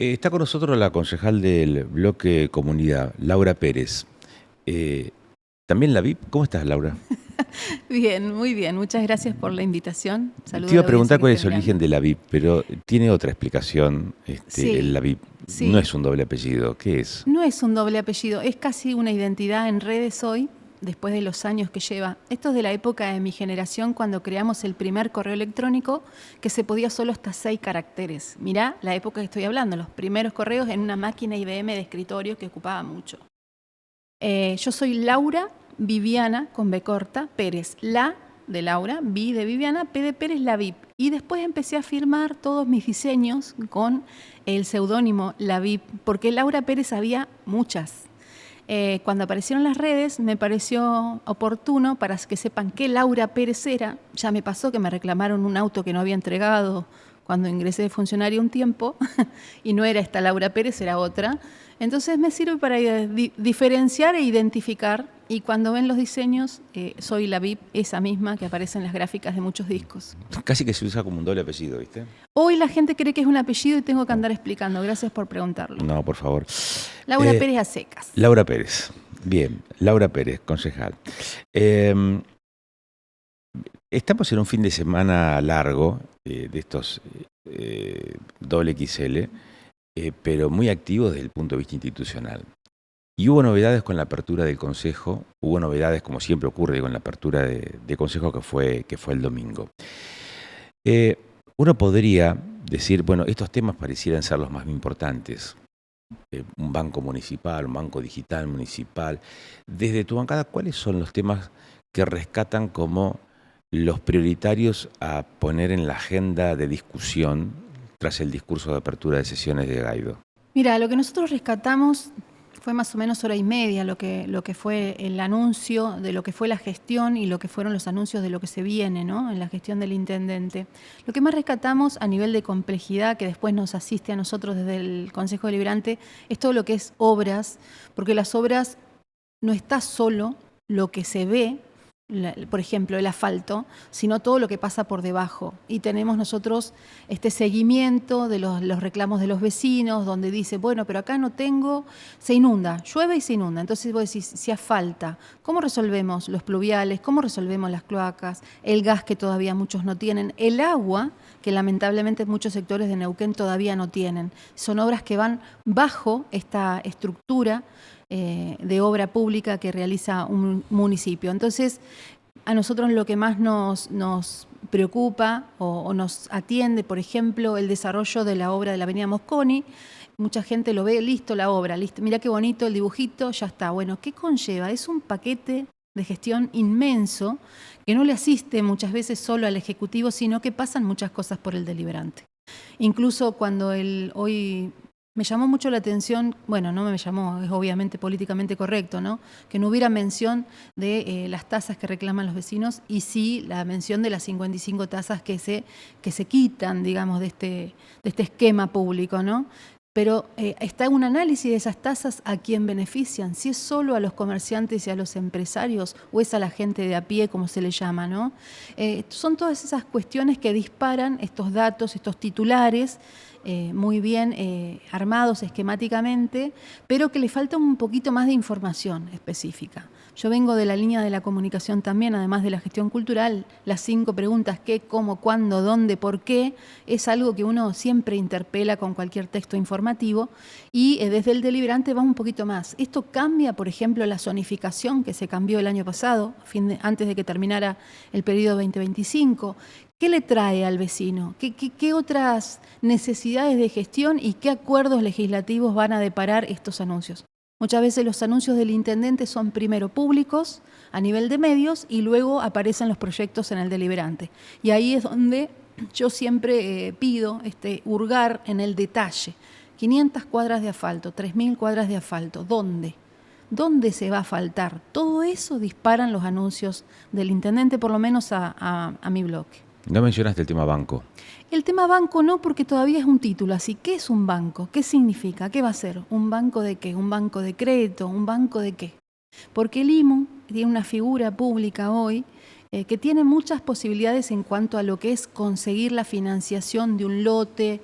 Está con nosotros la concejal del bloque Comunidad, Laura Pérez. Eh, También la VIP. ¿Cómo estás, Laura? Bien, muy bien. Muchas gracias por la invitación. Te Saludo a iba a la audiencia preguntar que cuál esté es el origen mirando. de la VIP, pero tiene otra explicación, Sí, la VIP. No sí. es un doble apellido. ¿Qué es? No es un doble apellido, es casi una identidad en redes hoy, después de los años que lleva. Esto es de la época de mi generación, cuando creamos el primer correo electrónico, que se podía solo hasta 6 caracteres. Mirá la época que estoy hablando, los primeros correos en una máquina IBM de escritorio que ocupaba mucho. Yo soy Laura Viviana, con B corta, Pérez. La de Laura, Vi de Viviana, P de Pérez, la VIP. Y después empecé a firmar todos mis diseños con el seudónimo La VIP, porque Laura Pérez había muchas. Cuando aparecieron las redes, me pareció oportuno para que sepan qué Laura Pérez era. Ya me pasó que me reclamaron un auto que no había entregado cuando ingresé de funcionario un tiempo, y no era esta Laura Pérez, era otra. Entonces me sirve para diferenciar e identificar, y cuando ven los diseños, soy la VIP, esa misma que aparece en las gráficas de muchos discos. Casi que se usa como un doble apellido, ¿viste? Hoy la gente cree que es un apellido y tengo que andar explicando. Gracias por preguntarlo. No, por favor. Laura Pérez a secas. Laura Pérez. Bien, Laura Pérez, concejal. Eh, Estamos en un fin de semana largo de estos doble XL, pero muy activos desde el punto de vista institucional. Y hubo novedades con la apertura del Consejo, hubo novedades como siempre ocurre con la apertura de Consejo que fue el domingo. Uno podría decir, bueno, estos temas parecieran ser los más importantes. Un banco municipal, un banco digital municipal. Desde tu bancada, ¿cuáles son los temas que rescatan como los prioritarios a poner en la agenda de discusión tras el discurso de apertura de sesiones de Guaidó? Mira, lo que nosotros rescatamos fue más o menos hora y media lo que fue el anuncio de lo que fue la gestión y lo que fueron los anuncios de lo que se viene, ¿no?, en la gestión del intendente. Lo que más rescatamos a nivel de complejidad, que después nos asiste a nosotros desde el Consejo Deliberante, es todo lo que es obras, porque las obras no está solo lo que se ve, por ejemplo, el asfalto, sino todo lo que pasa por debajo. Y tenemos nosotros este seguimiento de los reclamos de los vecinos, donde dice, bueno, pero acá no tengo, se inunda, llueve y se inunda. Entonces vos decís, si asfalta, ¿cómo resolvemos los pluviales? ¿Cómo resolvemos las cloacas? El gas, que todavía muchos no tienen. El agua, que lamentablemente muchos sectores de Neuquén todavía no tienen. Son obras que van bajo esta estructura de obra pública que realiza un municipio. Entonces, a nosotros lo que más nos preocupa o nos atiende, por ejemplo, el desarrollo de la obra de la Avenida Mosconi. Mucha gente lo ve, listo la obra, listo, mira qué bonito el dibujito, ya está. Bueno, ¿qué conlleva? Es un paquete de gestión inmenso que no le asiste muchas veces solo al Ejecutivo, sino que pasan muchas cosas por el deliberante. Incluso cuando hoy me llamó mucho la atención, bueno, no me llamó, es obviamente políticamente correcto, ¿no?, que no hubiera mención de las tasas que reclaman los vecinos, y sí la mención de las 55 tasas que se quitan, digamos, de este esquema público, ¿no? Pero está un análisis de esas tasas, a quién benefician, si es solo a los comerciantes y a los empresarios o es a la gente de a pie, como se le llama, ¿no? Son todas esas cuestiones que disparan estos datos, estos titulares, muy bien armados esquemáticamente, pero que le falta un poquito más de información específica. Yo vengo de la línea de la comunicación también, además de la gestión cultural. Las 5 preguntas, qué, cómo, cuándo, dónde, por qué, es algo que uno siempre interpela con cualquier texto informativo, y desde el deliberante va un poquito más. Esto cambia, por ejemplo, la zonificación que se cambió el año pasado, antes de que terminara el periodo 2025. ¿Qué le trae al vecino? ¿Qué otras necesidades de gestión y qué acuerdos legislativos van a deparar estos anuncios? Muchas veces los anuncios del intendente son primero públicos a nivel de medios y luego aparecen los proyectos en el deliberante. Y ahí es donde yo siempre pido hurgar en el detalle. 500 cuadras de asfalto, 3.000 cuadras de asfalto, ¿dónde? ¿Dónde se va a faltar? Todo eso disparan los anuncios del intendente, por lo menos a mi bloque. No mencionaste el tema banco. El tema banco no, porque todavía es un título. Así, ¿qué es un banco? ¿Qué significa? ¿Qué va a ser? ¿Un banco de qué? ¿Un banco de crédito? ¿Un banco de qué? Porque el IMU tiene una figura pública hoy que tiene muchas posibilidades en cuanto a lo que es conseguir la financiación de un lote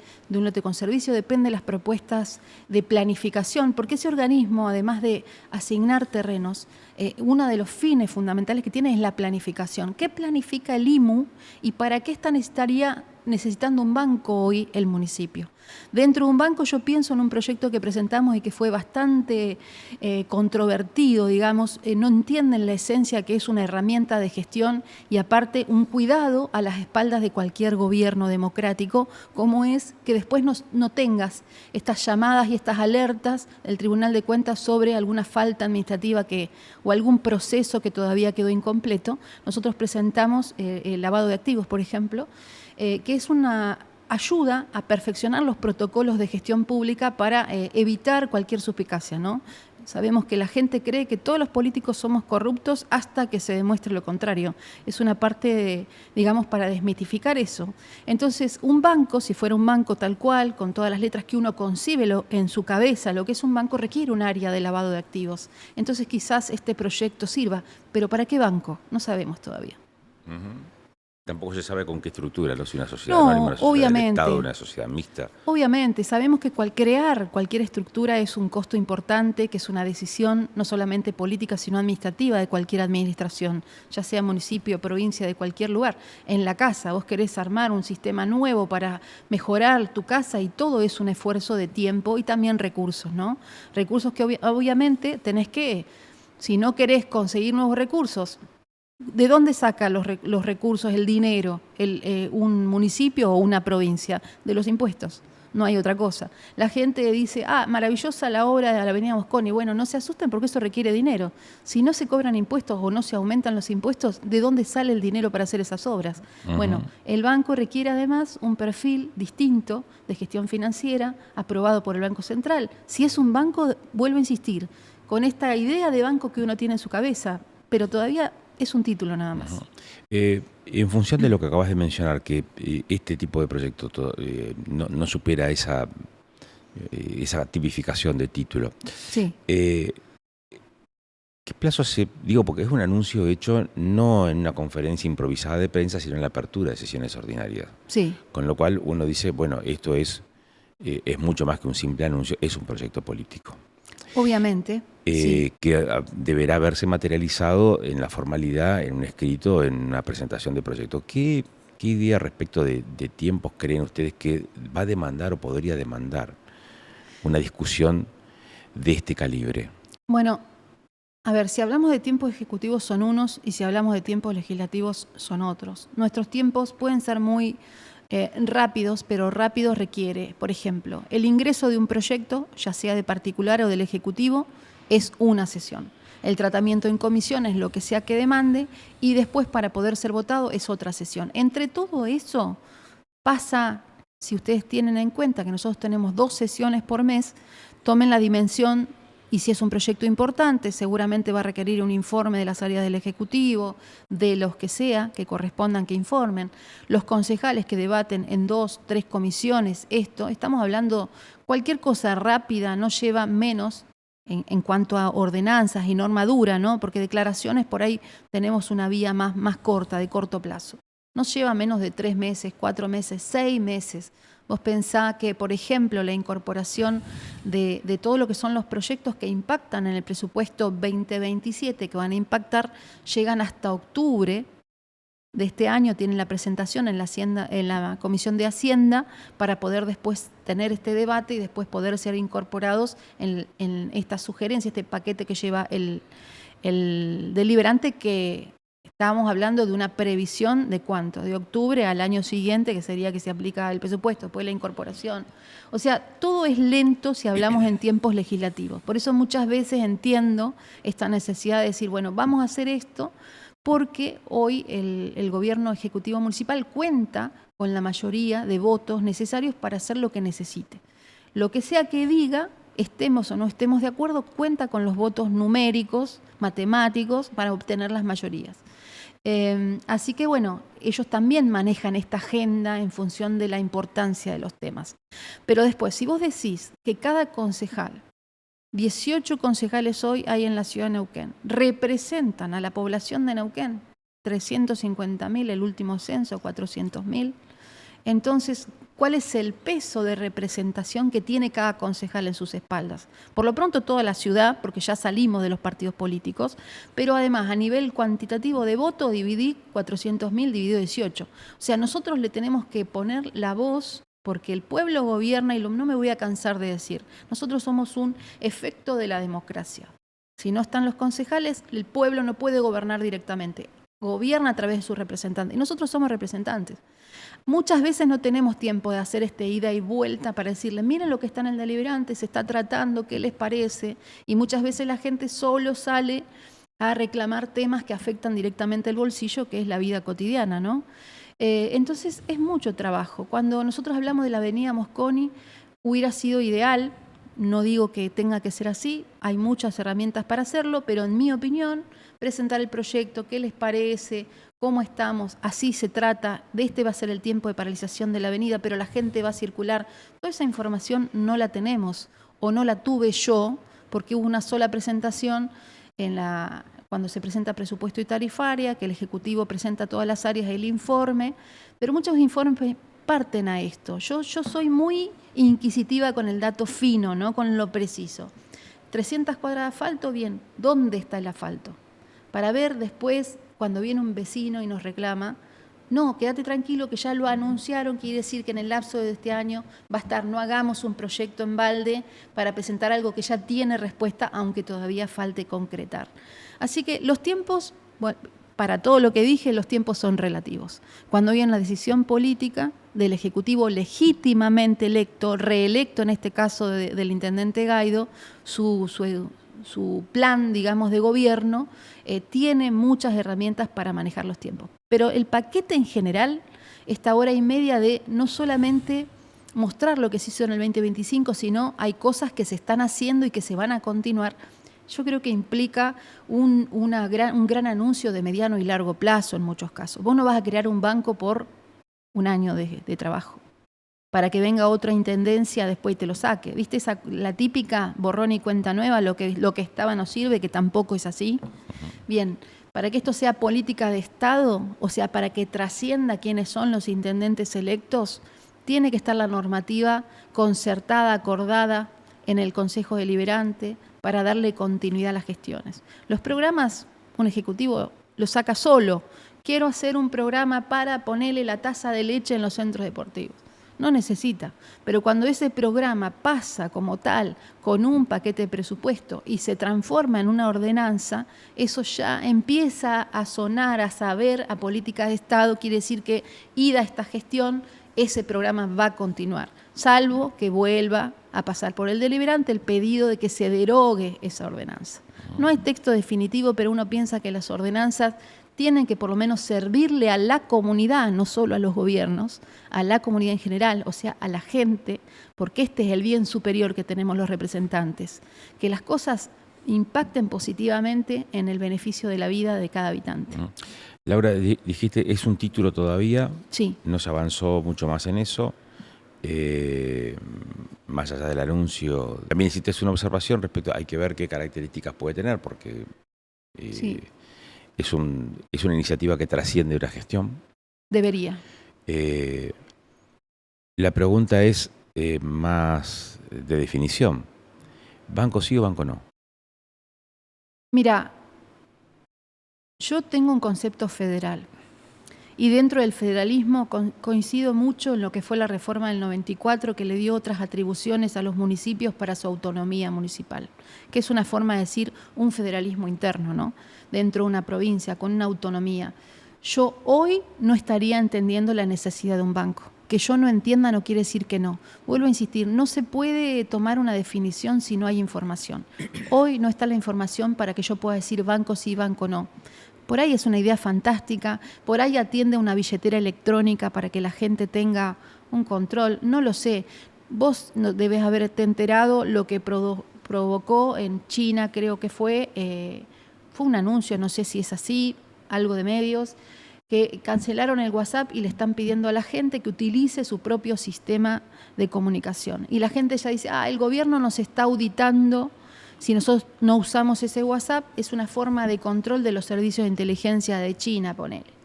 con servicio, depende de las propuestas de planificación, porque ese organismo, además de asignar terrenos, uno de los fines fundamentales que tiene es la planificación. ¿Qué planifica el IMU y para qué estaría necesitando un banco hoy el municipio? Dentro de un banco yo pienso en un proyecto que presentamos y que fue bastante controvertido, digamos, no entienden la esencia que es una herramienta de gestión y aparte un cuidado a las espaldas de cualquier gobierno democrático, como es que después no tengas estas llamadas y estas alertas del Tribunal de Cuentas sobre alguna falta administrativa o algún proceso que todavía quedó incompleto. Nosotros presentamos el lavado de activos, por ejemplo, que es una ayuda a perfeccionar los protocolos de gestión pública para evitar cualquier suspicacia, ¿no? Sabemos que la gente cree que todos los políticos somos corruptos hasta que se demuestre lo contrario. Es una parte, digamos, para desmitificar eso. Entonces, un banco, si fuera un banco tal cual, con todas las letras que uno concibe en su cabeza, lo que es un banco requiere un área de lavado de activos. Entonces, quizás este proyecto sirva. ¿Pero para qué banco? No sabemos todavía. Tampoco se sabe con qué estructura, no si una sociedad anónima, una sociedad obviamente, del Estado, una sociedad mixta. Obviamente, sabemos que crear cualquier estructura es un costo importante, que es una decisión no solamente política, sino administrativa de cualquier administración, ya sea municipio, provincia, de cualquier lugar. En la casa, vos querés armar un sistema nuevo para mejorar tu casa y todo es un esfuerzo de tiempo y también recursos, ¿no? Recursos que obviamente tenés que, si no querés conseguir nuevos recursos, ¿de dónde saca los recursos, el dinero, un municipio o una provincia? De los impuestos, no hay otra cosa. La gente dice, maravillosa la obra de la avenida Mosconi. Bueno, no se asusten porque eso requiere dinero. Si no se cobran impuestos o no se aumentan los impuestos, ¿de dónde sale el dinero para hacer esas obras? Bueno, el banco requiere además un perfil distinto de gestión financiera aprobado por el Banco Central. Si es un banco, vuelvo a insistir, con esta idea de banco que uno tiene en su cabeza, pero todavía es un título nada más. En función de lo que acabas de mencionar, que este tipo de proyecto no supera esa tipificación de título. Sí. ¿Qué plazo digo, porque es un anuncio hecho no en una conferencia improvisada de prensa, sino en la apertura de sesiones ordinarias? Sí. Con lo cual uno dice, bueno, esto es mucho más que un simple anuncio, es un proyecto político. Obviamente. Sí. Que deberá verse materializado en la formalidad, en un escrito, en una presentación de proyecto. ¿Qué idea respecto de tiempos creen ustedes que va a demandar o podría demandar una discusión de este calibre? Bueno, a ver, si hablamos de tiempos ejecutivos son unos y si hablamos de tiempos legislativos son otros. Nuestros tiempos pueden ser muy rápidos, pero rápido requiere, por ejemplo, el ingreso de un proyecto, ya sea de particular o del Ejecutivo, es una sesión. El tratamiento en comisiones, lo que sea que demande, y después para poder ser votado es otra sesión. Entre todo eso pasa, si ustedes tienen en cuenta que nosotros tenemos 2 sesiones por mes, tomen la dimensión. Y si es un proyecto importante, seguramente va a requerir un informe de las áreas del Ejecutivo, de los que sea, que correspondan que informen. Los concejales que debaten en 2, 3 comisiones estamos hablando, cualquier cosa rápida no lleva menos en cuanto a ordenanzas y norma dura, ¿no? Porque declaraciones por ahí tenemos una vía más corta, de corto plazo. No lleva menos de 3 meses, 4 meses, 6 meses. Vos pensá que, por ejemplo, la incorporación de todo lo que son los proyectos que impactan en el presupuesto 2027, que van a impactar, llegan hasta octubre de este año, tienen la presentación en la Comisión de Hacienda para poder después tener este debate y después poder ser incorporados en esta sugerencia, este paquete que lleva el deliberante, que estábamos hablando de una previsión de ¿cuánto? De octubre al año siguiente, que sería que se aplica el presupuesto, después la incorporación. O sea, todo es lento si hablamos en tiempos legislativos. Por eso muchas veces entiendo esta necesidad de decir, bueno, vamos a hacer esto, porque hoy el gobierno ejecutivo municipal cuenta con la mayoría de votos necesarios para hacer lo que necesite. Lo que sea que diga, estemos o no estemos de acuerdo, cuenta con los votos numéricos, matemáticos, para obtener las mayorías. Así que bueno, ellos también manejan esta agenda en función de la importancia de los temas. Pero después, si vos decís que cada concejal, 18 concejales hoy hay en la ciudad de Neuquén, representan a la población de Neuquén, 350.000 el último censo, 400.000. Entonces, ¿cuál es el peso de representación que tiene cada concejal en sus espaldas? Por lo pronto toda la ciudad, porque ya salimos de los partidos políticos, pero además a nivel cuantitativo de voto dividí 400.000 dividido 18. O sea, nosotros le tenemos que poner la voz, porque el pueblo gobierna, y no me voy a cansar de decir, nosotros somos un efecto de la democracia. Si no están los concejales, el pueblo no puede gobernar directamente, gobierna a través de sus representantes, y nosotros somos representantes. Muchas veces no tenemos tiempo de hacer esta ida y vuelta para decirles, miren lo que está en el deliberante, se está tratando, ¿qué les parece? Y muchas veces la gente solo sale a reclamar temas que afectan directamente el bolsillo, que es la vida cotidiana, ¿no? Entonces es mucho trabajo. Cuando nosotros hablamos de la avenida Mosconi, hubiera sido ideal, no digo que tenga que ser así, hay muchas herramientas para hacerlo, pero en mi opinión, presentar el proyecto, qué les parece, cómo estamos, así se trata, de este va a ser el tiempo de paralización de la avenida, pero la gente va a circular. Toda esa información no la tenemos, o no la tuve yo, porque hubo una sola presentación cuando se presenta presupuesto y tarifaria, que el Ejecutivo presenta a todas las áreas el informe, pero muchos informes parten a esto. Yo soy muy inquisitiva con el dato fino, ¿no? Con lo preciso. 300 cuadras de asfalto, bien, ¿dónde está el asfalto? Para ver después, cuando viene un vecino y nos reclama, no, quédate tranquilo que ya lo anunciaron, quiere decir que en el lapso de este año va a estar, no hagamos un proyecto en balde para presentar algo que ya tiene respuesta, aunque todavía falte concretar. Así que los tiempos, bueno, para todo lo que dije, los tiempos son relativos. Cuando viene la decisión política del Ejecutivo legítimamente electo, reelecto en este caso del intendente Gaido, su plan, digamos, de gobierno, tiene muchas herramientas para manejar los tiempos. Pero el paquete en general, esta hora y media de no solamente mostrar lo que se hizo en el 2025, sino hay cosas que se están haciendo y que se van a continuar, yo creo que implica un gran anuncio de mediano y largo plazo en muchos casos. Vos no vas a crear un banco por un año de trabajo, para que venga otra intendencia después y te lo saque. ¿Viste la típica borrón y cuenta nueva, lo que estaba no sirve, que tampoco es así? Bien, para que esto sea política de Estado, o sea, para que trascienda quiénes son los intendentes electos, tiene que estar la normativa concertada, acordada en el Consejo Deliberante para darle continuidad a las gestiones. Los programas, un ejecutivo los saca solo. Quiero hacer un programa para ponerle la taza de leche en los centros deportivos. No necesita, pero cuando ese programa pasa como tal con un paquete de presupuesto y se transforma en una ordenanza, eso ya empieza a sonar, a saber a política de Estado, quiere decir que ida esta gestión, ese programa va a continuar, salvo que vuelva a pasar por el deliberante el pedido de que se derogue esa ordenanza. No hay texto definitivo, pero uno piensa que las ordenanzas tienen que por lo menos servirle a la comunidad, no solo a los gobiernos, a la comunidad en general, o sea, a la gente, porque este es el bien superior que tenemos los representantes, que las cosas impacten positivamente en el beneficio de la vida de cada habitante. Laura, dijiste, es un título todavía, sí. No se avanzó mucho más en eso, más allá del anuncio. También hiciste una observación respecto, hay que ver qué características puede tener, porque sí. Es una iniciativa que trasciende una gestión. Debería. La pregunta es más de definición. ¿Banco sí o banco no? Mira, yo tengo un concepto federal y dentro del federalismo coincido mucho en lo que fue la reforma del 94, que le dio otras atribuciones a los municipios para su autonomía municipal, que es una forma de decir un federalismo interno, ¿no? Dentro de una provincia, con una autonomía. Yo hoy no estaría entendiendo la necesidad de un banco. Que yo no entienda no quiere decir que no. Vuelvo a insistir, no se puede tomar una definición si no hay información. Hoy no está la información para que yo pueda decir banco sí, banco no. Por ahí es una idea fantástica, por ahí atiende una billetera electrónica para que la gente tenga un control, no lo sé. Vos debes haberte enterado lo que provocó en China, creo que fue un anuncio, no sé si es así, algo de medios, que cancelaron el WhatsApp y le están pidiendo a la gente que utilice su propio sistema de comunicación. Y la gente ya dice, el gobierno nos está auditando Si nosotros no usamos ese WhatsApp, es una forma de control de los servicios de inteligencia de China, ponele.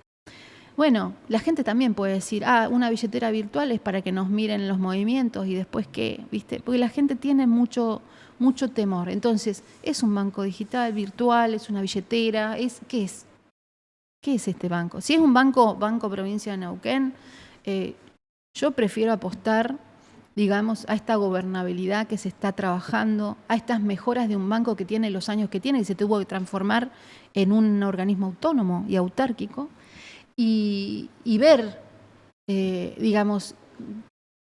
Bueno, la gente también puede decir, una billetera virtual es para que nos miren los movimientos y después qué, ¿viste? Porque la gente tiene mucho temor. Entonces, ¿es un banco digital, virtual, es una billetera? ¿Qué es? ¿Qué es este banco? Si es un Banco Provincia de Neuquén, yo prefiero apostar, digamos, a esta gobernabilidad que se está trabajando, a estas mejoras de un banco que tiene los años que tiene y se tuvo que transformar en un organismo autónomo y autárquico, y ver, digamos,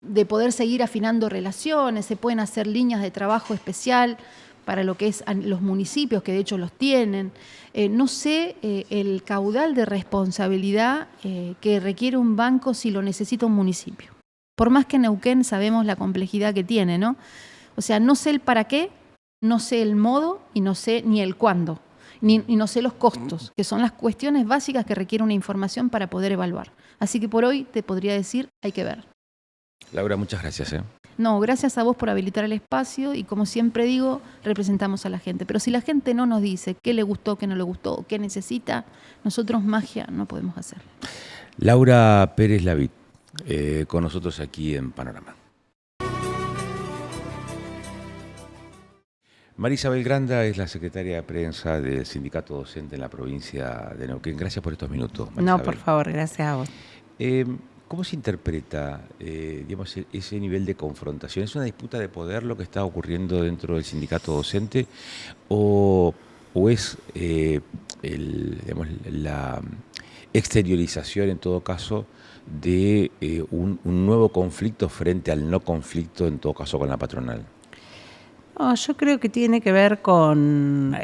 de poder seguir afinando relaciones, se pueden hacer líneas de trabajo especial para lo que es los municipios, que de hecho los tienen. No sé el caudal de responsabilidad que requiere un banco si lo necesita un municipio. Por más que Neuquén sabemos la complejidad que tiene, ¿no? O sea, no sé el para qué, no sé el modo y no sé ni el cuándo. Y no sé los costos, que son las cuestiones básicas que requiere una información para poder evaluar. Así que por hoy te podría decir, hay que ver. Laura, muchas gracias. No, gracias a vos por habilitar el espacio y como siempre digo, representamos a la gente. Pero si la gente no nos dice qué le gustó, qué no le gustó, qué necesita, nosotros magia no podemos hacer. Laura Pérez Lavit, con nosotros aquí en Panorama. María Isabel Granda es la secretaria de prensa del Sindicato Docente en la provincia de Neuquén. Gracias por estos minutos, María No, Isabel. por favor, gracias a vos. ¿Cómo se interpreta digamos, ese nivel de confrontación? ¿Es una disputa de poder lo que está ocurriendo dentro del sindicato docente o es digamos, la exteriorización, en todo caso, de un nuevo conflicto frente al no conflicto, en todo caso, con la patronal? No, yo creo que tiene que ver con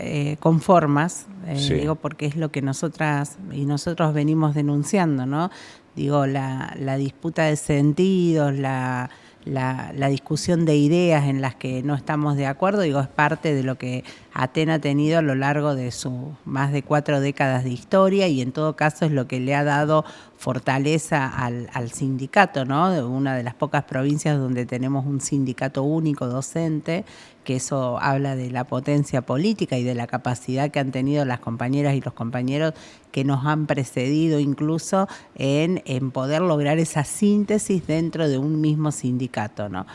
formas, Sí. digo, porque es lo que nosotras y nosotros venimos denunciando, ¿no? Digo, la disputa de sentidos, la discusión de ideas en las que no estamos de acuerdo, digo, es parte de lo que Aten ha tenido a lo largo de sus más de 4 décadas de historia y en todo caso es lo que le ha dado fortaleza al sindicato, ¿no? De una de las pocas provincias donde tenemos un sindicato único docente, que eso habla de la potencia política y de la capacidad que han tenido las compañeras y los compañeros que nos han precedido incluso en poder lograr esa síntesis dentro de un mismo sindicato, ¿no?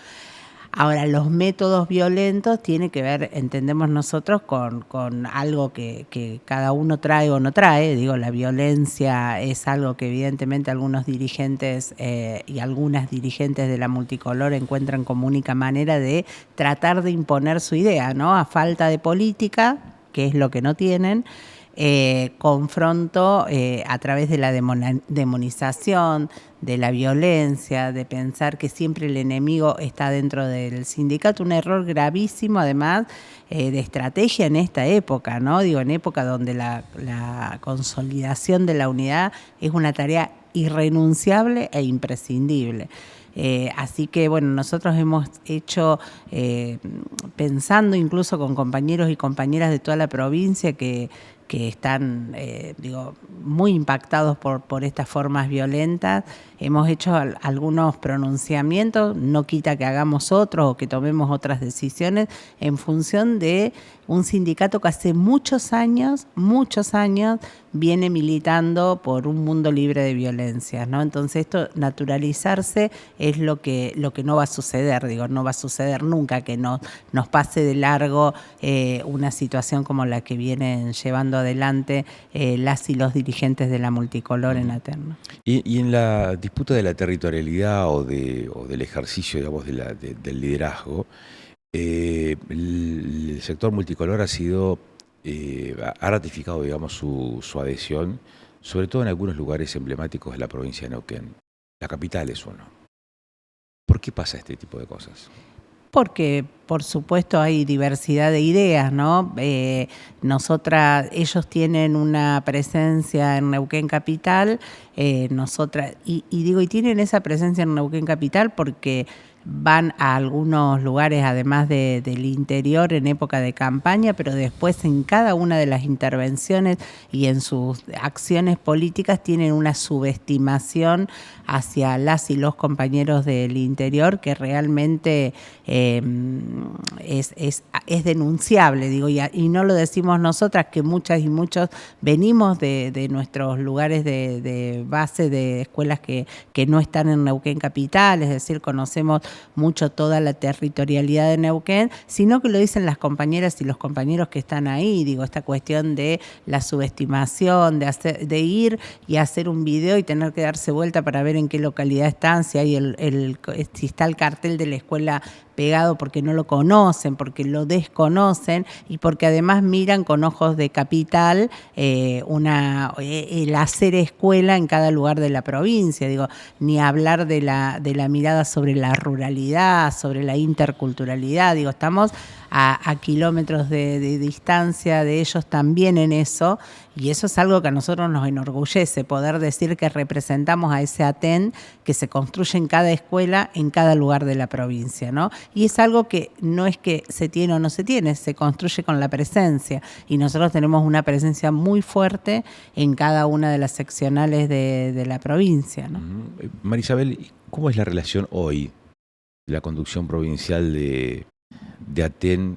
Ahora, los métodos violentos tienen que ver, entendemos nosotros, con algo que cada uno trae o no trae. Digo, la violencia es algo que evidentemente algunos dirigentes y algunas dirigentes de la multicolor encuentran como única manera de tratar de imponer su idea, ¿no? A falta de política, que es lo que no tienen, confronto a través de la demonización, de la violencia, de pensar que siempre el enemigo está dentro del sindicato, un error gravísimo además de estrategia en esta época, ¿no? Digo, en época donde la consolidación de la unidad es una tarea irrenunciable e imprescindible. Así que, bueno, nosotros hemos hecho, pensando incluso con compañeros y compañeras de toda la provincia que están, digo, muy impactados por estas formas violentas, hemos hecho algunos pronunciamientos, no quita que hagamos otros o que tomemos otras decisiones en función de un sindicato que hace muchos años, viene militando por un mundo libre de violencia, ¿no? Entonces esto, naturalizarse, es lo que no va a suceder, digo, no va a suceder nunca que nos pase de largo una situación como la que vienen llevando adelante las y los dirigentes de la multicolor en Aten. Y en la disputa de la territorialidad o del ejercicio, digamos, del liderazgo, el sector multicolor ha ratificado, digamos, su adhesión, sobre todo en algunos lugares emblemáticos de la provincia de Neuquén. La capital es uno. ¿Por qué pasa este tipo de cosas? Porque, por supuesto, hay diversidad de ideas, ¿no? Ellos tienen una presencia en Neuquén Capital, nosotras, y tienen esa presencia en Neuquén Capital porque van a algunos lugares, además del interior, en época de campaña, pero después en cada una de las intervenciones y en sus acciones políticas tienen una subestimación hacia las y los compañeros del interior que realmente es denunciable, digo, y no lo decimos nosotras, que muchas y muchos venimos de nuestros lugares de base, de escuelas que no están en Neuquén Capital, es decir, conocemos mucho toda la territorialidad de Neuquén, sino que lo dicen las compañeras y los compañeros que están ahí, digo, esta cuestión de la subestimación, de ir y hacer un video y tener que darse vuelta para ver en qué localidad están, si hay si está el cartel de la escuela pegado porque no lo conocen, porque lo desconocen y porque además miran con ojos de capital el hacer escuela en cada lugar de la provincia. Digo, ni hablar de la mirada sobre la ruralidad, sobre la interculturalidad. Digo, estamos a kilómetros de distancia de ellos también en eso, y eso es algo que a nosotros nos enorgullece, poder decir que representamos a ese ATEN que se construye en cada escuela, en cada lugar de la provincia, ¿no? Y es algo que no es que se tiene o no se tiene, se construye con la presencia, y nosotros tenemos una presencia muy fuerte en cada una de las seccionales de la provincia, ¿no? María Isabel, ¿cómo es la relación hoy de la conducción provincial de ATEN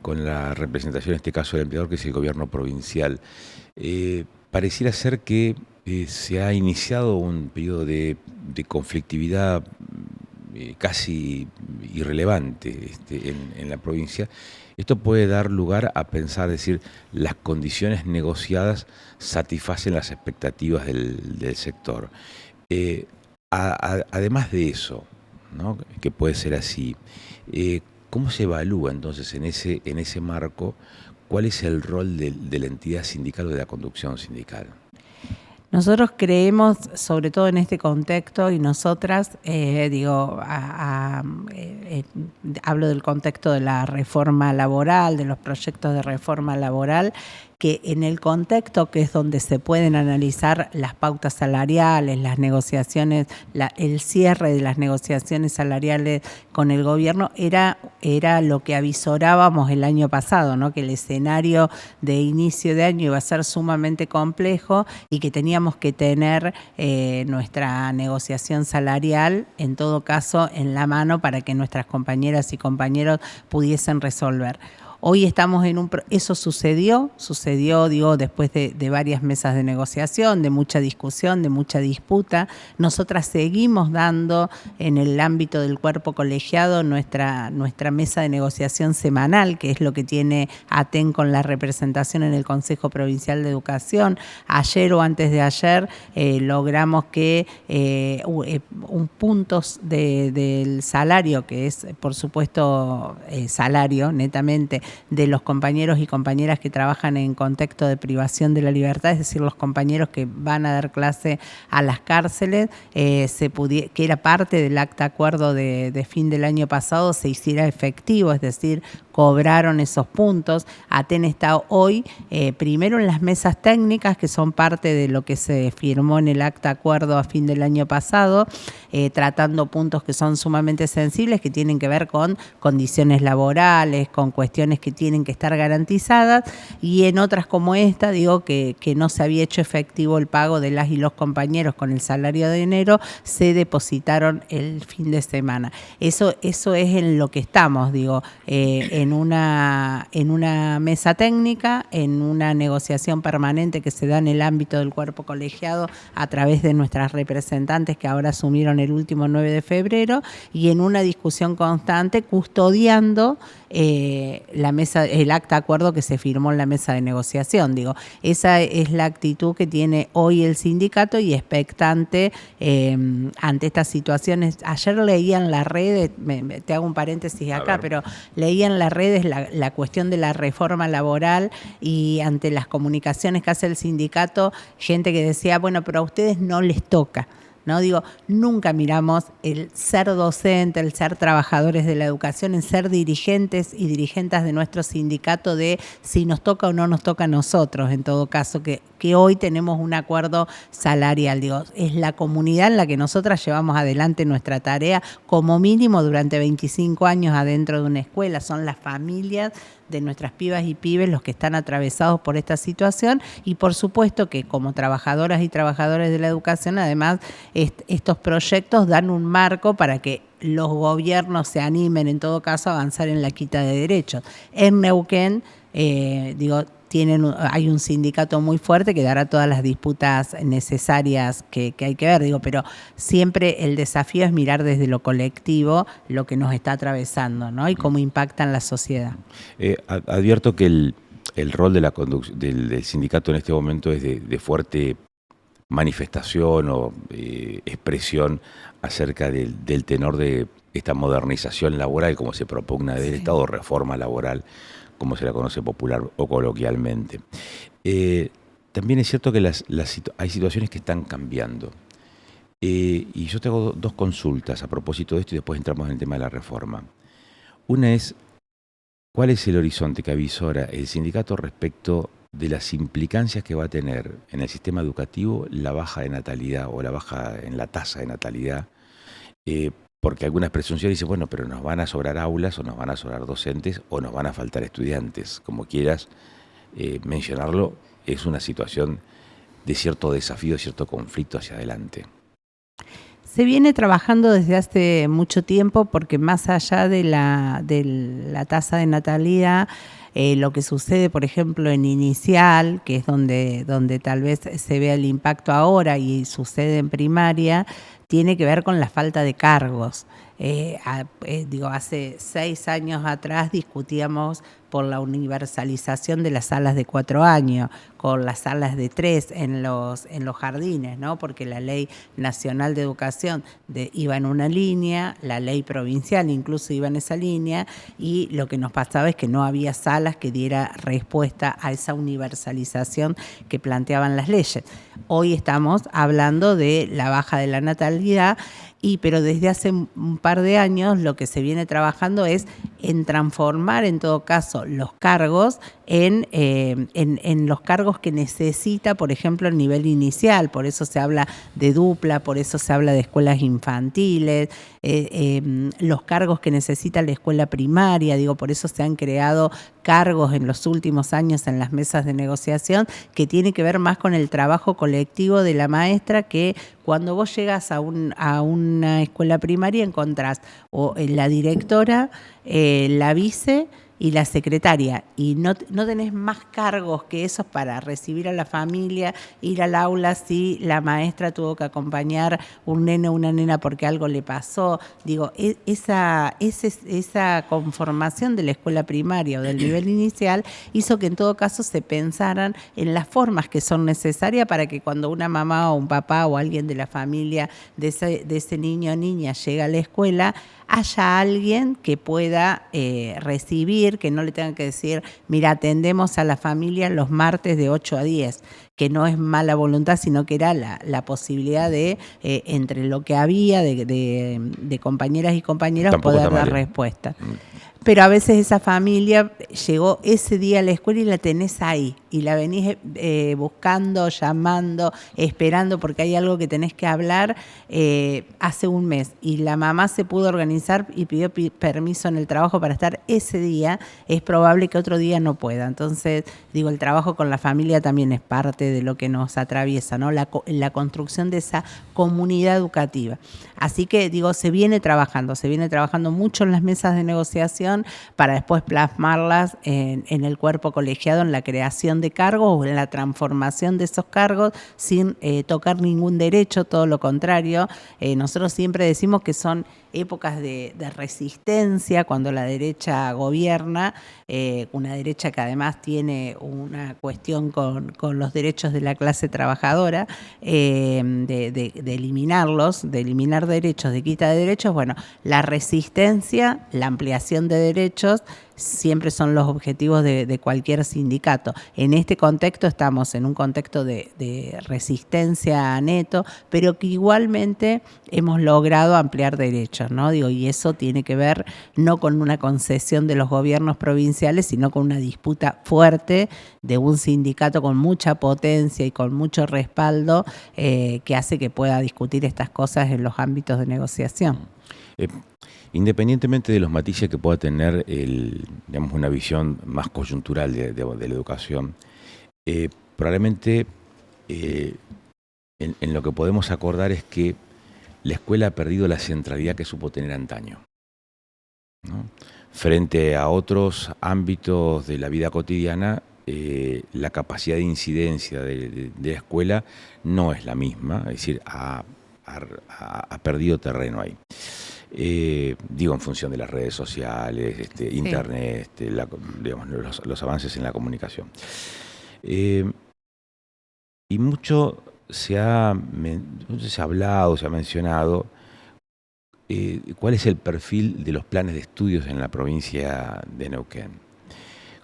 con la representación, en este caso del empleador, que es el gobierno provincial? Pareciera ser que se ha iniciado un periodo de conflictividad casi irrelevante en la provincia. Esto puede dar lugar a pensar, decir, las condiciones negociadas satisfacen las expectativas del sector. Además de eso, ¿no?, que puede ser así, ¿cómo se evalúa entonces en ese marco cuál es el rol de la entidad sindical o de la conducción sindical? Nosotros creemos, sobre todo en este contexto, y nosotras, hablo del contexto de la reforma laboral, de los proyectos de reforma laboral, que en el contexto que es donde se pueden analizar las pautas salariales, las negociaciones, el cierre de las negociaciones salariales con el gobierno, era lo que avisorábamos el año pasado, ¿no? Que el escenario de inicio de año iba a ser sumamente complejo y que teníamos que tener nuestra negociación salarial, en todo caso, en la mano para que nuestras compañeras y compañeros pudiesen resolver. Hoy estamos eso sucedió, digo, después de varias mesas de negociación, de mucha discusión, de mucha disputa. Nosotras seguimos dando en el ámbito del cuerpo colegiado nuestra mesa de negociación semanal, que es lo que tiene ATEN con la representación en el Consejo Provincial de Educación. Ayer o antes de ayer logramos que un punto del salario, que es por supuesto salario netamente, de los compañeros y compañeras que trabajan en contexto de privación de la libertad, es decir, los compañeros que van a dar clase a las cárceles, que era parte del acta acuerdo de fin del año pasado, se hiciera efectivo, es decir, cobraron esos puntos. ATEN está hoy primero en las mesas técnicas, que son parte de lo que se firmó en el acta acuerdo a fin del año pasado, tratando puntos que son sumamente sensibles, que tienen que ver con condiciones laborales, con cuestiones que tienen que estar garantizadas, y en otras como esta, digo, que no se había hecho efectivo el pago de las y los compañeros con el salario de enero, se depositaron el fin de semana. Eso es en lo que estamos, digo, en una mesa técnica, en una negociación permanente que se da en el ámbito del cuerpo colegiado a través de nuestras representantes que ahora asumieron el último 9 de febrero, y en una discusión constante custodiando el acta acuerdo que se firmó en la mesa de negociación. Digo, esa es la actitud que tiene hoy el sindicato, y expectante ante estas situaciones. Ayer leía en las redes, te hago un paréntesis acá, pero leía en las redes la cuestión de la reforma laboral, y ante las comunicaciones que hace el sindicato, gente que decía, bueno, pero a ustedes no les toca. ¿no? Digo, nunca miramos el ser docente, el ser trabajadores de la educación, el ser dirigentes y dirigentes de nuestro sindicato, de si nos toca o no nos toca a nosotros, en todo caso, que hoy tenemos un acuerdo salarial. Digo, es la comunidad en la que nosotras llevamos adelante nuestra tarea, como mínimo durante 25 años adentro de una escuela. Son las familias de nuestras pibas y pibes los que están atravesados por esta situación, y por supuesto que como trabajadoras y trabajadores de la educación, además, estos proyectos dan un marco para que los gobiernos se animen, en todo caso, a avanzar en la quita de derechos. En Neuquén, hay un sindicato muy fuerte que dará todas las disputas necesarias que hay que ver, pero siempre el desafío es mirar desde lo colectivo lo que nos está atravesando, ¿no? Y cómo impacta en la sociedad. Advierto que el rol de del sindicato en este momento es de fuerte manifestación o expresión acerca del tenor de esta modernización laboral, como se propugna del Estado, reforma laboral, como se la conoce popular o coloquialmente. También es cierto que hay situaciones que están cambiando. Y yo te hago dos consultas a propósito de esto y después entramos en el tema de la reforma. Una es, ¿cuál es el horizonte que avisora el sindicato respecto de las implicancias que va a tener en el sistema educativo la baja de natalidad o la baja en la tasa de natalidad? Porque algunas presunciones dicen, bueno, pero nos van a sobrar aulas o nos van a sobrar docentes o nos van a faltar estudiantes. Como quieras mencionarlo, es una situación de cierto desafío, cierto conflicto hacia adelante. Se viene trabajando desde hace mucho tiempo porque más allá de la tasa de natalidad, lo que sucede, por ejemplo, en inicial, que es donde tal vez se vea el impacto ahora, y sucede en primaria, tiene que ver con la falta de cargos. Hace 6 años atrás discutíamos por la universalización de las salas de 4 años, con las salas de 3 en los jardines, ¿no? Porque la Ley Nacional de Educación iba en una línea, la ley provincial incluso iba en esa línea, y lo que nos pasaba es que no había salas que diera respuesta a esa universalización que planteaban las leyes. Hoy estamos hablando de la baja de la natalidad, pero desde hace un par de años lo que se viene trabajando es en transformar, en todo caso, los cargos en los cargos que necesita, por ejemplo, el nivel inicial. Por eso se habla de dupla, por eso se habla de escuelas infantiles, los cargos que necesita la escuela primaria. Por eso se han creado cargos en los últimos años en las mesas de negociación, que tiene que ver más con el trabajo colectivo de la maestra, que cuando vos llegas a una escuela primaria encontrás la directora, la vice y la secretaria, y no tenés más cargos que esos para recibir a la familia, ir al aula si la maestra tuvo que acompañar un nene o una nena porque algo le pasó. Esa conformación de la escuela primaria o del nivel inicial hizo que en todo caso se pensaran en las formas que son necesarias para que cuando una mamá o un papá o alguien de la familia de ese niño o niña llega a la escuela, haya alguien que pueda recibir, que no le tengan que decir, mira, atendemos a la familia los martes de 8 a 10, que no es mala voluntad, sino que era la posibilidad de, entre lo que había de compañeras y compañeros, tampoco poder dar respuesta. Pero a veces esa familia llegó ese día a la escuela y la tenés ahí, y la venís buscando, llamando, esperando, porque hay algo que tenés que hablar hace un mes, y la mamá se pudo organizar y pidió permiso en el trabajo para estar ese día. Es probable que otro día no pueda. Entonces, el trabajo con la familia también es parte de lo que nos atraviesa, ¿no? La construcción de esa comunidad educativa. Así que, se viene trabajando mucho en las mesas de negociación para después plasmarlas en el cuerpo colegiado, en la creación de cargos o en la transformación de esos cargos sin tocar ningún derecho, todo lo contrario. Nosotros siempre decimos que son épocas de resistencia cuando la derecha gobierna, una derecha que además tiene una cuestión con los derechos de la clase trabajadora, de eliminarlos, de eliminar derechos, de quita de derechos. Bueno, la resistencia, la ampliación de derechos siempre son los objetivos de cualquier sindicato. En este contexto estamos en un contexto de resistencia neto, pero que igualmente hemos logrado ampliar derechos, ¿no? Digo, y eso tiene que ver no con una concesión de los gobiernos provinciales, sino con una disputa fuerte de un sindicato con mucha potencia y con mucho respaldo que hace que pueda discutir estas cosas en los ámbitos de negociación. Independientemente de los matices que pueda tener digamos, una visión más coyuntural de la educación, probablemente en lo que podemos acordar es que la escuela ha perdido la centralidad que supo tener antaño, ¿no? Frente a otros ámbitos de la vida cotidiana, la capacidad de incidencia de la escuela no es la misma, es decir, ha perdido terreno ahí. Digo, en función de las redes sociales, internet, digamos, los avances en la comunicación. Y mucho se ha hablado, se ha mencionado cuál es el perfil de los planes de estudios en la provincia de Neuquén.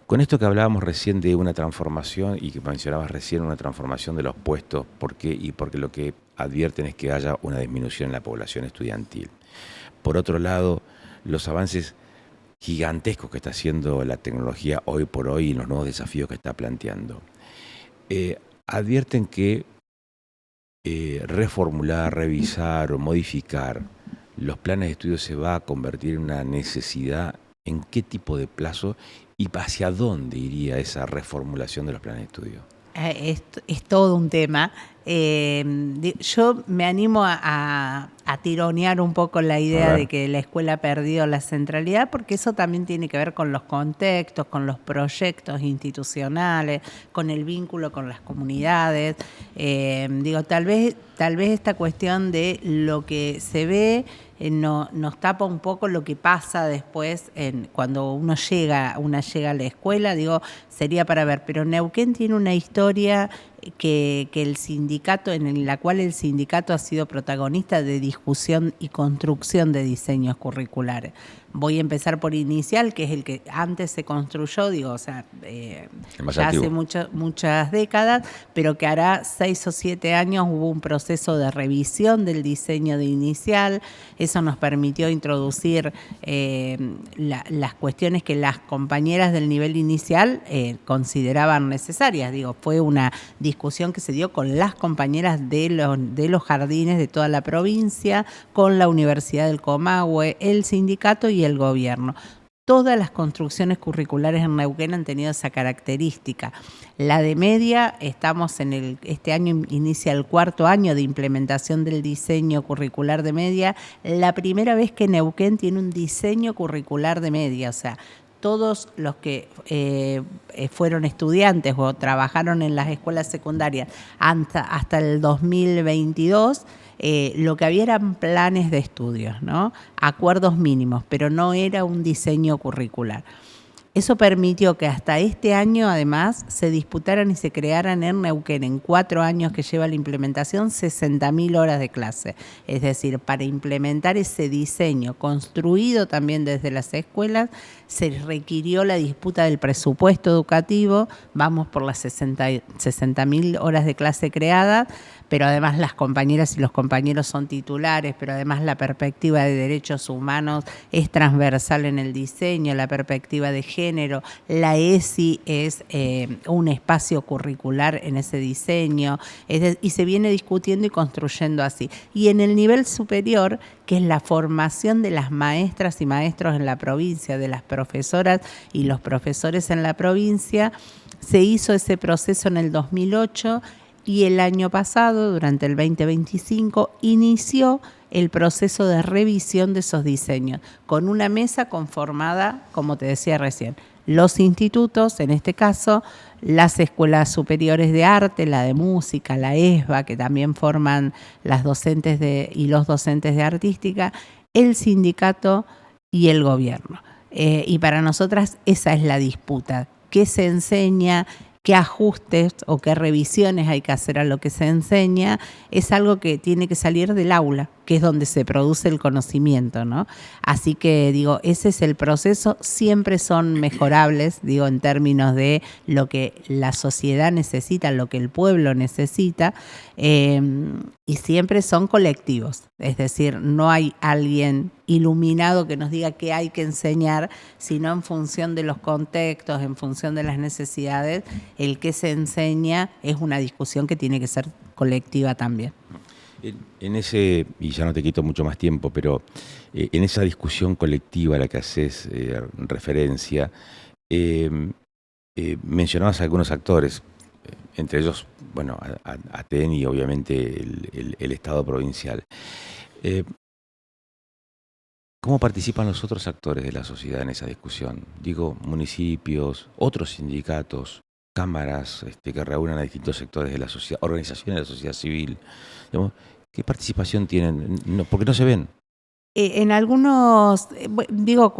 Con esto que hablábamos recién de una transformación y que mencionabas recién una transformación de los puestos, porque lo que advierten es que haya una disminución en la población estudiantil. Por otro lado, los avances gigantescos que está haciendo la tecnología hoy por hoy y los nuevos desafíos que está planteando, advierten que reformular, revisar o modificar los planes de estudio se va a convertir en una necesidad. ¿En qué tipo de plazo y hacia dónde iría esa reformulación de los planes de estudio? Es todo un tema. Yo me animo a tironear un poco la idea de que la escuela perdió la centralidad, porque eso también tiene que ver con los contextos, con los proyectos institucionales, con el vínculo con las comunidades. Tal vez esta cuestión de lo que se ve nos tapa un poco lo que pasa después cuando una llega a la escuela, sería para ver, pero Neuquén tiene una historia que el sindicato, en la cual el sindicato ha sido protagonista de discusión y construcción de diseños curriculares. Voy a empezar por Inicial, que es el que antes se construyó, ya hace muchas décadas, pero que hará 6 o 7 años hubo un proceso de revisión del diseño de Inicial. Eso nos permitió introducir las cuestiones que las compañeras del nivel inicial consideraban necesarias. Fue una discusión que se dio con las compañeras de los jardines de toda la provincia, con la Universidad del Comahue, el sindicato y el gobierno. Todas las construcciones curriculares en Neuquén han tenido esa característica. La de media, este año inicia el 4º año de implementación del diseño curricular de media, la primera vez que Neuquén tiene un diseño curricular de media, todos los que fueron estudiantes o trabajaron en las escuelas secundarias hasta el 2022, lo que había eran planes de estudios, ¿no? Acuerdos mínimos, pero no era un diseño curricular. Eso permitió que hasta este año, además, se disputaran y se crearan en Neuquén, en 4 años que lleva la implementación, 60.000 horas de clase. Es decir, para implementar ese diseño construido también desde las escuelas, se requirió la disputa del presupuesto educativo. Vamos por las 60.000 horas de clase creadas, pero además las compañeras y los compañeros son titulares, pero además la perspectiva de derechos humanos es transversal en el diseño, la perspectiva de género, la ESI es un espacio curricular en ese diseño, y se viene discutiendo y construyendo así. Y en el nivel superior, que es la formación de las maestras y maestros en la provincia, de las profesoras y los profesores en la provincia, se hizo ese proceso en el 2008, y el año pasado, durante el 2025, inició el proceso de revisión de esos diseños, con una mesa conformada, como te decía recién, los institutos, en este caso, las escuelas superiores de arte, la de música, la ESBA, que también forman las docentes y los docentes de artística, el sindicato y el gobierno. Y para nosotras esa es la disputa. ¿Qué se enseña? qué ajustes o qué revisiones hay que hacer a lo que se enseña, es algo que tiene que salir del aula, que es donde se produce el conocimiento, ¿no? Así que, digo, ese es el proceso, siempre son mejorables, digo, en términos de lo que la sociedad necesita, lo que el pueblo necesita, y siempre son colectivos, es decir, no hay alguien iluminado que nos diga qué hay que enseñar, sino en función de los contextos, en función de las necesidades, el que se enseña es una discusión que tiene que ser colectiva también. En ese, y ya no te quito mucho más tiempo, pero en esa discusión colectiva a la que haces referencia, mencionabas a algunos actores, entre ellos, bueno, Aten y obviamente el Estado provincial. ¿Cómo participan los otros actores de la sociedad en esa discusión? Digo, municipios, otros sindicatos, cámaras que reúnan a distintos sectores de la sociedad, organizaciones de la sociedad civil. Digamos, ¿qué participación tienen? No, porque no se ven. En algunos, digo,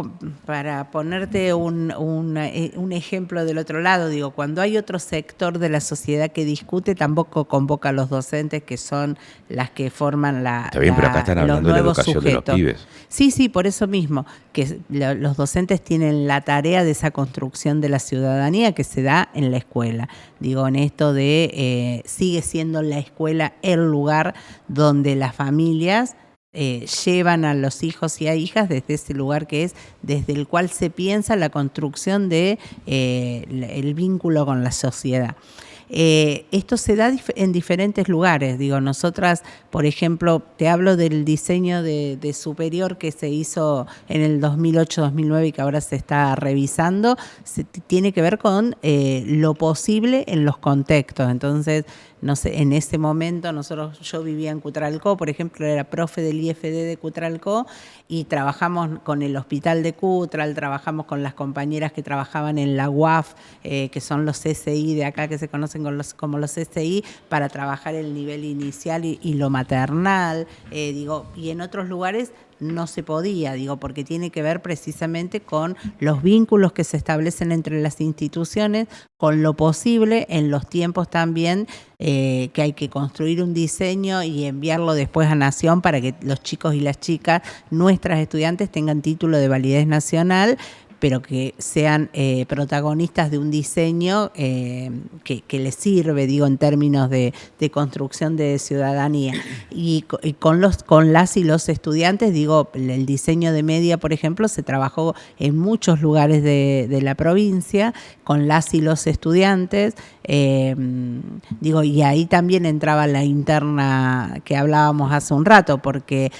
para ponerte un ejemplo del otro lado, digo, cuando hay otro sector de la sociedad que discute, tampoco convoca a los docentes, que son las que forman Está bien, pero acá están hablando de la educación sujetos de los pibes. Sí, por eso mismo, que los docentes tienen la tarea de esa construcción de la ciudadanía que se da en la escuela. Digo, en esto de sigue siendo la escuela el lugar donde las familias llevan a los hijos y a hijas desde ese lugar que es desde el cual se piensa la construcción de el vínculo con la sociedad. Esto se da en diferentes lugares. Digo, nosotras, por ejemplo, te hablo del diseño de superior que se hizo en el 2008-2009 y que ahora se está revisando, tiene que ver con lo posible en los contextos. Entonces, no sé, en ese momento yo vivía en Cutralcó, por ejemplo, era profe del IFD de Cutralcó y trabajamos con el hospital de Cutral, trabajamos con las compañeras que trabajaban en la UAF, que son los CSI de acá, que se conocen como los CSI, para trabajar el nivel inicial y lo maternal, y en otros lugares no se podía, porque tiene que ver precisamente con los vínculos que se establecen entre las instituciones, con lo posible en los tiempos también, que hay que construir un diseño y enviarlo después a Nación para que los chicos y las chicas, nuestras estudiantes, tengan título de validez nacional, pero que sean protagonistas de un diseño que les sirve, en términos de construcción de ciudadanía. Y con las y los estudiantes, el diseño de media, por ejemplo, se trabajó en muchos lugares de la provincia, con las y los estudiantes, y ahí también entraba la interna que hablábamos hace un rato, porque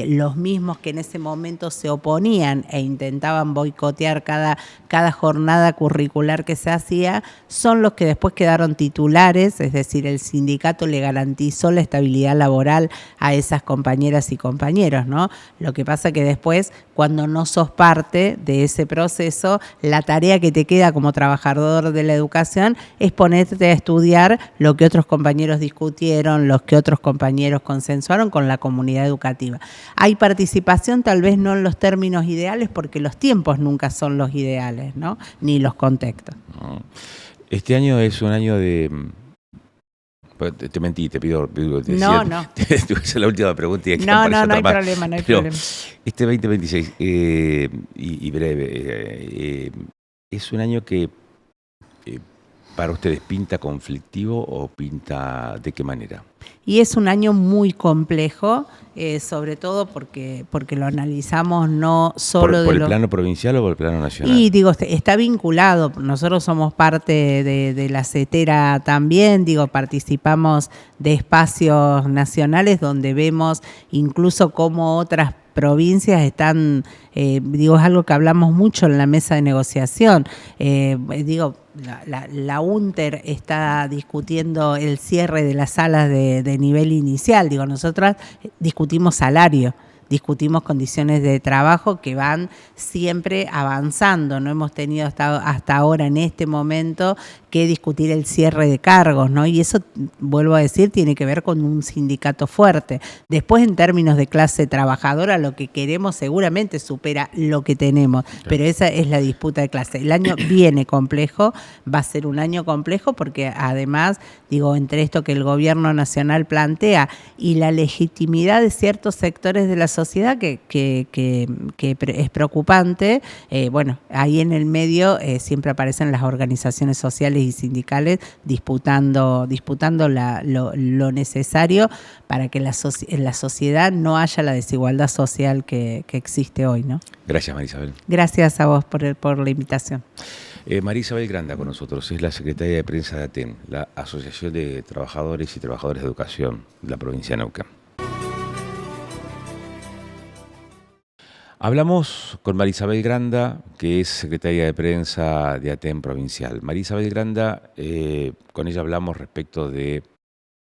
los mismos que en ese momento se oponían e intentaban boicotear cada jornada curricular que se hacía, son los que después quedaron titulares, es decir, el sindicato le garantizó la estabilidad laboral a esas compañeras y compañeros, ¿no? Lo que pasa que después, cuando no sos parte de ese proceso, la tarea que te queda como trabajador de la educación es ponerte a estudiar lo que otros compañeros discutieron, los que otros compañeros consensuaron con la comunidad educativa. Hay participación, tal vez no en los términos ideales, porque los tiempos nunca son los ideales, ¿no? Ni los contextos. Este año es un año de... Te mentí, te pido... No. Esa es la última pregunta. Y no hay problema. Este 2026, y breve, es un año que para ustedes pinta conflictivo o pinta de qué manera. Y es un año muy complejo, sobre todo porque lo analizamos no solo ¿Por el plano provincial o por el plano nacional? Y está vinculado. Nosotros somos parte de la CETERA también, participamos de espacios nacionales donde vemos incluso cómo otras provincias están, es algo que hablamos mucho en la mesa de negociación. La UNTER está discutiendo el cierre de las salas de nivel inicial. Nosotras discutimos salario, discutimos condiciones de trabajo que van siempre avanzando. No hemos tenido hasta ahora, en este momento, que discutir el cierre de cargos, ¿no? Y eso, vuelvo a decir, tiene que ver con un sindicato fuerte. Después, en términos de clase trabajadora, lo que queremos seguramente supera lo que tenemos, pero esa es la disputa de clase. El año viene complejo, va a ser un año complejo porque además, digo, entre esto que el gobierno nacional plantea y la legitimidad de ciertos sectores de la sociedad que es preocupante, bueno, ahí en el medio siempre aparecen las organizaciones sociales y sindicales disputando lo necesario para que en la sociedad no haya la desigualdad social que existe hoy, ¿no? Gracias, María Isabel. Gracias a vos por la invitación. María Isabel Granda con nosotros, es la secretaria de prensa de ATEN, la Asociación de Trabajadores y Trabajadoras de Educación de la provincia de Neuquén. Hablamos con María Isabel Granda, que es secretaria de prensa de ATEN provincial. María Isabel Granda, con ella hablamos respecto de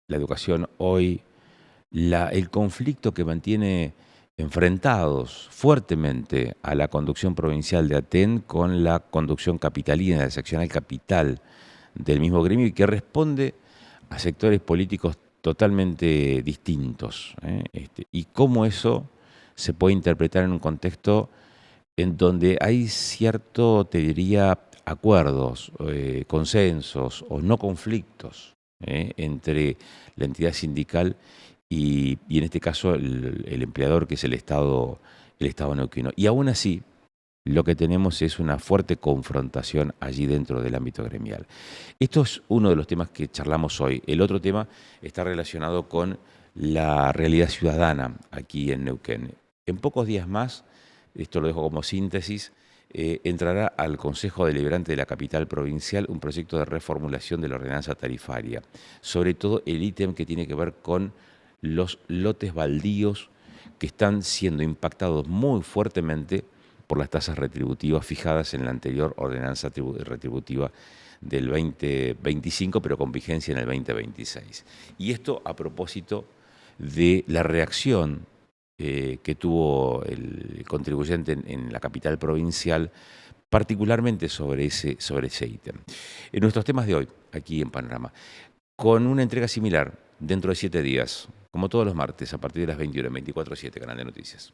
la educación hoy, el conflicto que mantiene enfrentados fuertemente a la conducción provincial de ATEN con la conducción capitalina, de la seccional capital del mismo gremio, y que responde a sectores políticos totalmente distintos, y cómo eso se puede interpretar en un contexto en donde hay cierto, te diría, acuerdos, consensos o no conflictos entre la entidad sindical y en este caso el empleador, que es el Estado neuquino. Y aún así, lo que tenemos es una fuerte confrontación allí dentro del ámbito gremial. Esto es uno de los temas que charlamos hoy. El otro tema está relacionado con la realidad ciudadana aquí en Neuquén. En pocos días más, esto lo dejo como síntesis, entrará al Consejo Deliberante de la capital provincial un proyecto de reformulación de la ordenanza tarifaria, sobre todo el ítem que tiene que ver con los lotes baldíos que están siendo impactados muy fuertemente por las tasas retributivas fijadas en la anterior ordenanza retributiva del 2025, pero con vigencia en el 2026. Y esto a propósito de la reacción que tuvo el contribuyente en la capital provincial, particularmente sobre ese ítem. En nuestros temas de hoy, aquí en Panorama, con una entrega similar dentro de 7 días, como todos los martes, a partir de las 21 en 24/7, Canal de Noticias.